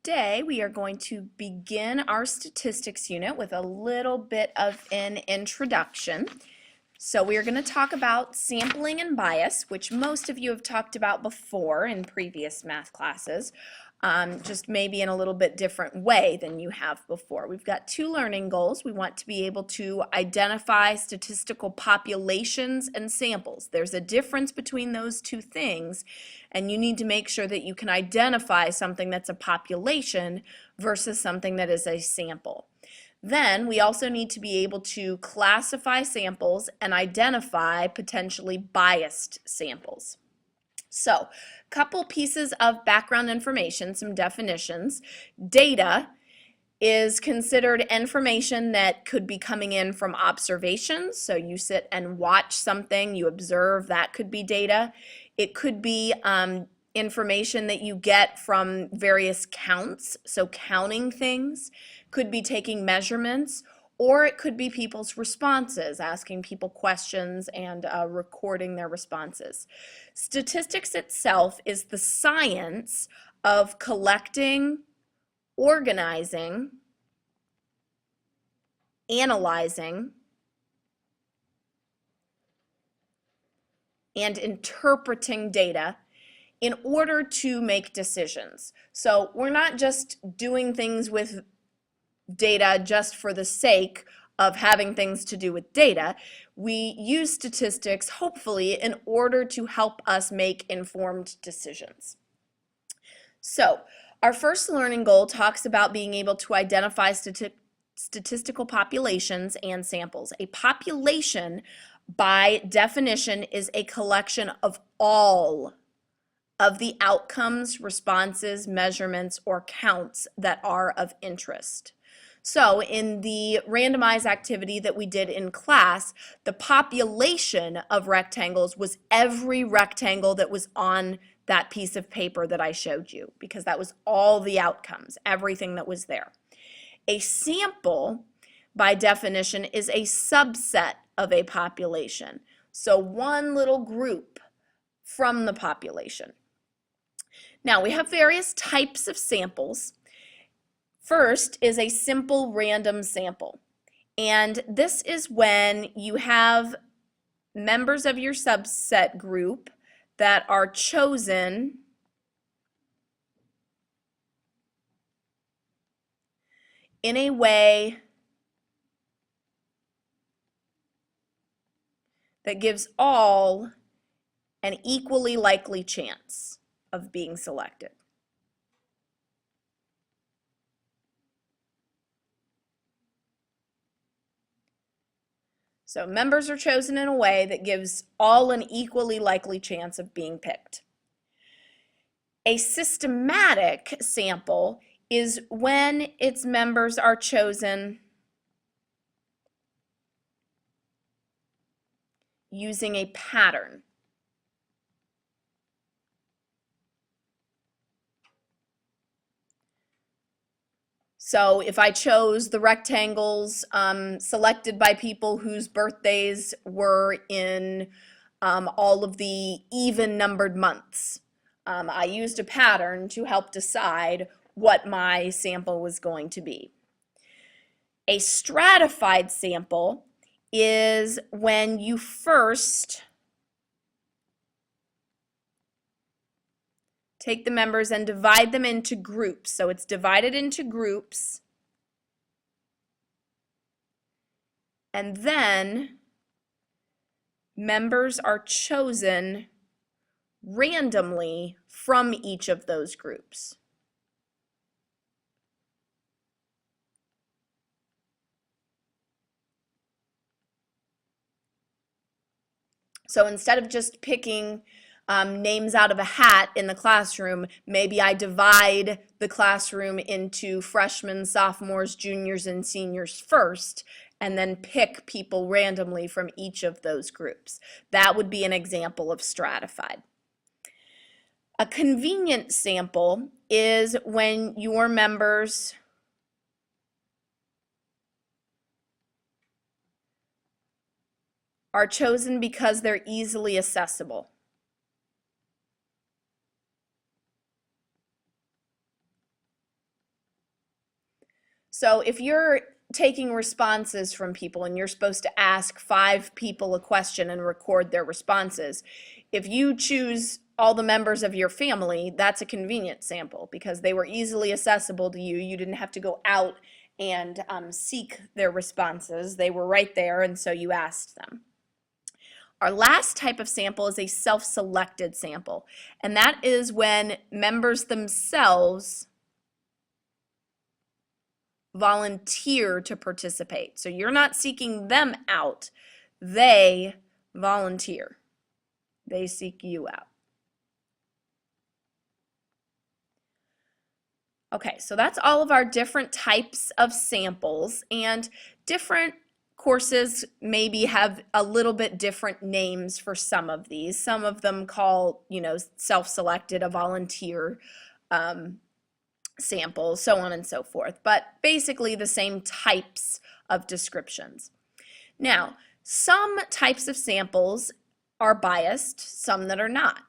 Today we are going to begin our statistics unit with a little bit of an introduction. So we are going to talk about sampling and bias, which most of you have talked about before in previous math classes, just maybe in a little bit different way than you have before. We've got two learning goals. We want to be able to identify statistical populations and samples. There's a difference between those two things, and you need to make sure that you can identify something that's a population versus something that is a sample. Then we also need to be able to classify samples and identify potentially biased samples. So, a couple pieces of background information, some definitions. Data is considered information that could be coming in from observations. So you sit and watch something, you observe, that could be data. It could be information that you get from various counts, so counting things, could be taking measurements, or it could be people's responses, asking people questions and recording their responses. Statistics itself is the science of collecting, organizing, analyzing, and interpreting data in order to make decisions. So we're not just doing things with data just for the sake of having things to do with data. We use statistics, hopefully, in order to help us make informed decisions. So, our first learning goal talks about being able to identify statistical populations and samples. A population, by definition, is a collection of all of the outcomes, responses, measurements, or counts that are of interest. So in the randomized activity that we did in class, the population of rectangles was every rectangle that was on that piece of paper that I showed you, because that was all the outcomes, everything that was there. A sample, by definition, is a subset of a population. So one little group from the population. Now, we have various types of samples. First is a simple random sample. And this is when you have members of your subset group that are chosen in a way that gives all an equally likely chance of being selected. So members are chosen in a way that gives all an equally likely chance of being picked. A systematic sample is when its members are chosen using a pattern. So if I chose the rectangles selected by people whose birthdays were in all of the even numbered months, I used a pattern to help decide what my sample was going to be. A stratified sample is when you first take the members and divide them into groups. So it's divided into groups. And then members are chosen randomly from each of those groups. So instead of just picking names out of a hat in the classroom, maybe I divide the classroom into freshmen, sophomores, juniors, and seniors first, and then pick people randomly from each of those groups. That would be an example of stratified. A convenient sample is when your members are chosen because they're easily accessible. So if you're taking responses from people and you're supposed to ask 5 people a question and record their responses, if you choose all the members of your family, that's a convenient sample because they were easily accessible to you. You didn't have to go out and seek their responses. They were right there, and so you asked them. Our last type of sample is a self-selected sample, and that is when members themselves volunteer to participate. So you're not seeking them out, they volunteer. They seek you out. Okay, so that's all of our different types of samples, and different courses maybe have a little bit different names for some of these. Some of them call, self-selected a volunteer sample, so on and so forth, but basically the same types of descriptions. Now, some types of samples are biased, some that are not.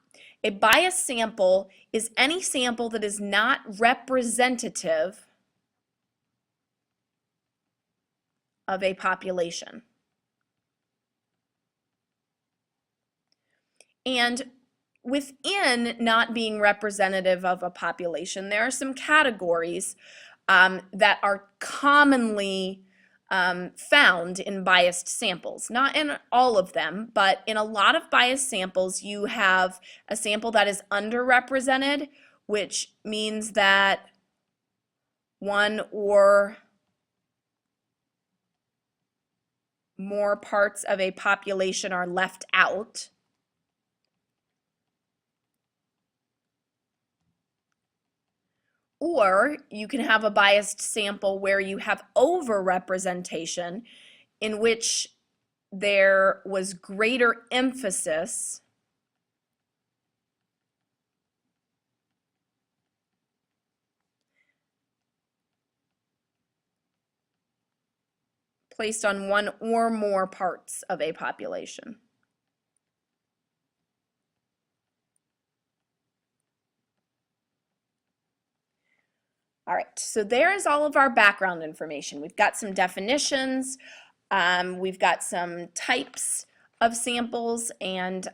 A biased sample is any sample that is not representative of a population. And within not being representative of a population, there are some categories that are commonly found in biased samples. Not in all of them, but in a lot of biased samples, you have a sample that is underrepresented, which means that one or more parts of a population are left out. Or you can have a biased sample where you have overrepresentation, in which there was greater emphasis placed on one or more parts of a population. All right, so there is all of our background information. We've got some definitions, we've got some types of samples, and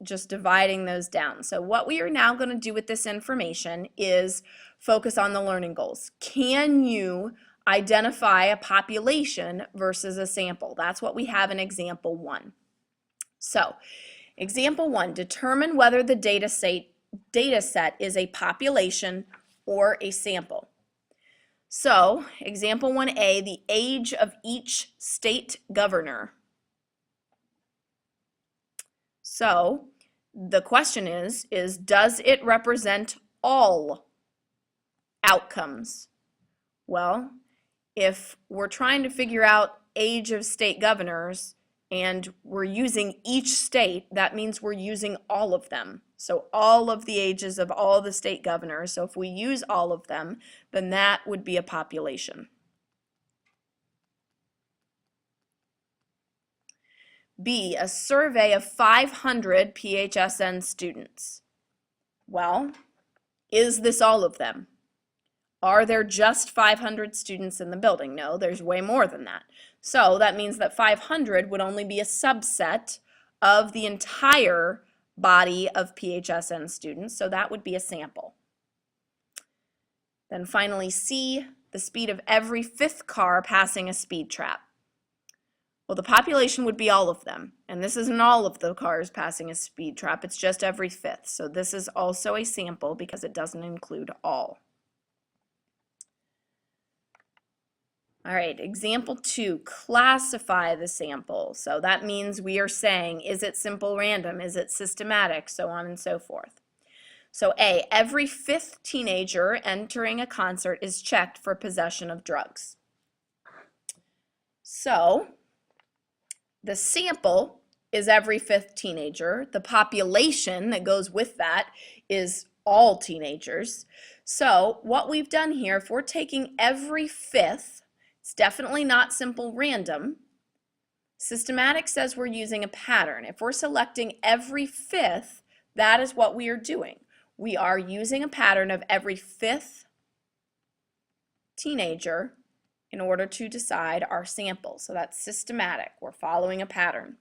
just dividing those down. So what we are now going to do with this information is focus on the learning goals. Can you identify a population versus a sample? That's what we have in example 1. So example 1, determine whether the data set is a population or a sample. So, example 1A, the age of each state governor. So, the question is does it represent all outcomes? Well, if we're trying to figure out age of state governors and we're using each state, that means we're using all of them. So all of the ages of all the state governors. So if we use all of them, then that would be a population. B, a survey of 500 PHSN students. Well, is this all of them? Are there just 500 students in the building? No, there's way more than that. So that means that 500 would only be a subset of the entire body of PHSN students, so that would be a sample. Then finally C, the speed of every 5th car passing a speed trap. Well, the population would be all of them, and this isn't all of the cars passing a speed trap, it's just every 5th. So this is also a sample because it doesn't include all. All right, example 2, classify the sample. So that means we are saying, is it simple random? Is it systematic? So on and so forth. So A, every 5th teenager entering a concert is checked for possession of drugs. So the sample is every 5th teenager. The population that goes with that is all teenagers. So what we've done here, if we're taking every 5th, it's definitely not simple random. Systematic says we're using a pattern. If we're selecting every 5th, that is what we are doing. We are using a pattern of every 5th teenager in order to decide our sample. So that's systematic. We're following a pattern.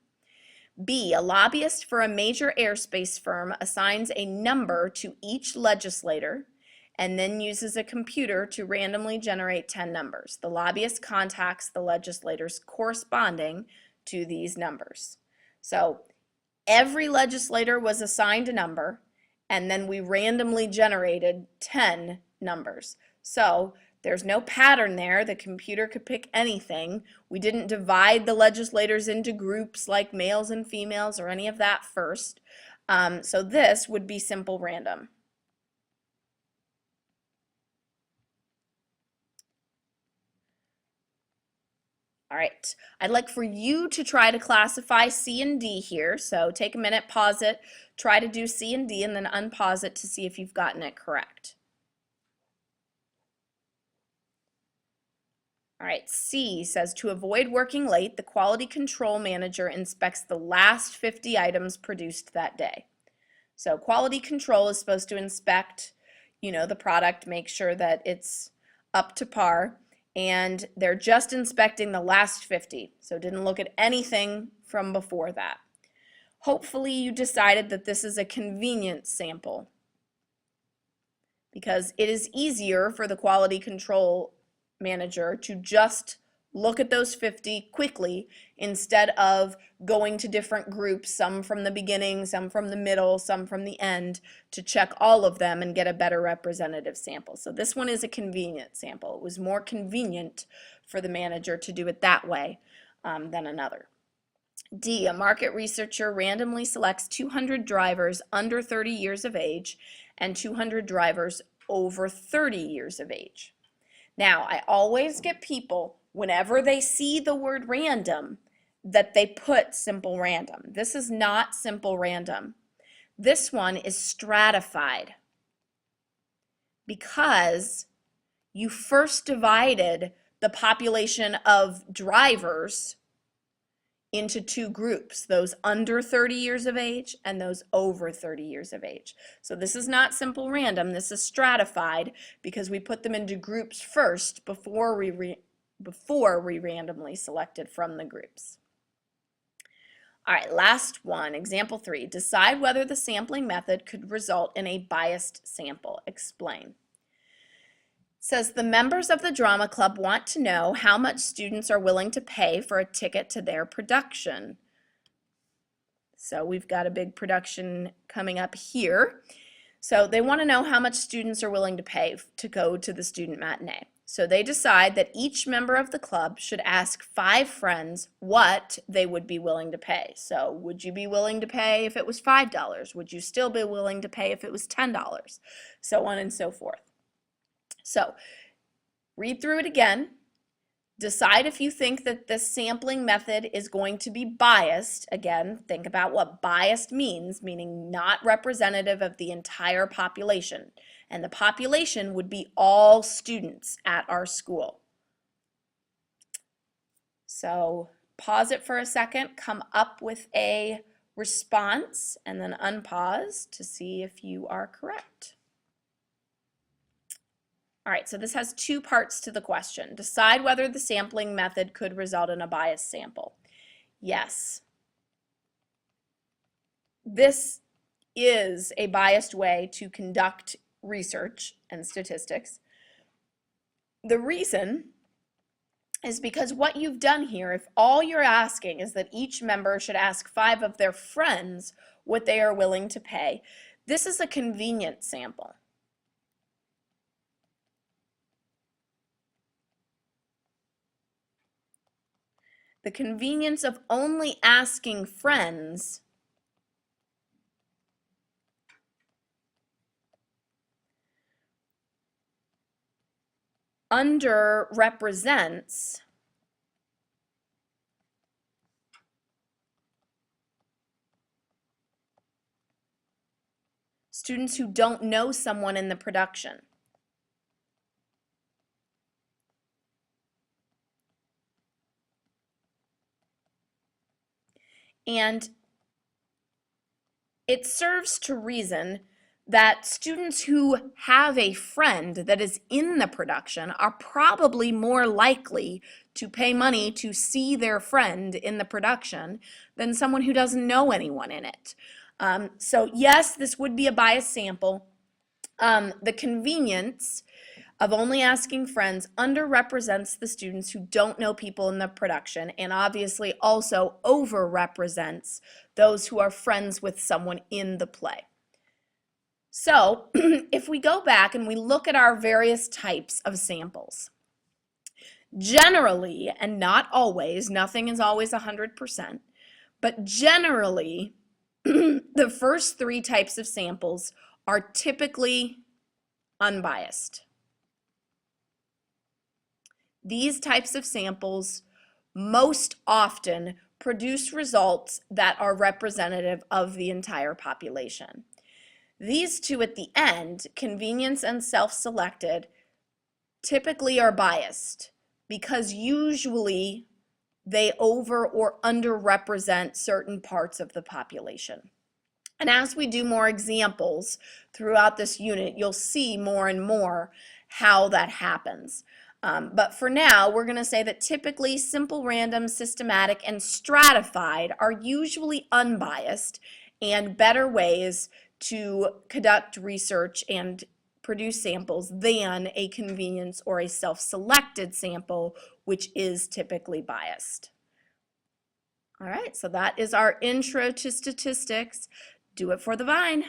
B, a lobbyist for a major aerospace firm assigns a number to each legislator and then uses a computer to randomly generate 10 numbers. The lobbyist contacts the legislators corresponding to these numbers. So every legislator was assigned a number, and then we randomly generated 10 numbers. So there's no pattern there. The computer could pick anything. We didn't divide the legislators into groups like males and females or any of that first. So this would be simple random. All right, I'd like for you to try to classify C and D here. So take a minute, pause it, try to do C and D, and then unpause it to see if you've gotten it correct. All right, C says to avoid working late, the quality control manager inspects the last 50 items produced that day. So quality control is supposed to inspect, the product, make sure that it's up to par, and they're just inspecting the last 50, so didn't look at anything from before that. Hopefully you decided that this is a convenient sample because it is easier for the quality control manager to just look at those 50 quickly instead of going to different groups, some from the beginning, some from the middle, some from the end, to check all of them and get a better representative sample. So this one is a convenient sample. It was more convenient for the manager to do it that way than another. D, a market researcher randomly selects 200 drivers under 30 years of age and 200 drivers over 30 years of age. Now, I always get people, whenever they see the word random, that they put simple random. This is not simple random. This one is stratified because you first divided the population of drivers into two groups, those under 30 years of age and those over 30 years of age. So this is not simple random, this is stratified because we put them into groups first before we randomly selected from the groups. All right, last one, example 3. Decide whether the sampling method could result in a biased sample. Explain. Says the members of the drama club want to know how much students are willing to pay for a ticket to their production. So we've got a big production coming up here. So they want to know how much students are willing to pay to go to the student matinee. So they decide that each member of the club should ask 5 friends what they would be willing to pay. So would you be willing to pay if it was $5? Would you still be willing to pay if it was $10? So on and so forth. So read through it again, decide if you think that the sampling method is going to be biased. Again, think about what biased means, meaning not representative of the entire population. And the population would be all students at our school. So pause it for a second, come up with a response, and then unpause to see if you are correct. All right, so this has 2 parts to the question. Decide whether the sampling method could result in a biased sample. Yes. This is a biased way to conduct research and statistics. The reason is because what you've done here, if all you're asking is that each member should ask 5 of their friends what they are willing to pay, this is a convenient sample. The convenience of only asking friends underrepresents students who don't know someone in the production. And it serves to reason that students who have a friend that is in the production are probably more likely to pay money to see their friend in the production than someone who doesn't know anyone in it. So yes, this would be a biased sample. The convenience of only asking friends underrepresents the students who don't know people in the production, and obviously also overrepresents those who are friends with someone in the play. So if we go back and we look at our various types of samples, generally, and not always, nothing is always 100%, but generally, the first three types of samples are typically unbiased. These types of samples most often produce results that are representative of the entire population. These two at the end, convenience and self-selected, typically are biased because usually they over or underrepresent certain parts of the population. And as we do more examples throughout this unit, you'll see more and more how that happens. But for now, we're going to say that typically simple, random, systematic, and stratified are usually unbiased and better ways to conduct research and produce samples than a convenience or a self-selected sample, which is typically biased. All right, so that is our intro to statistics. Do it for the Vine.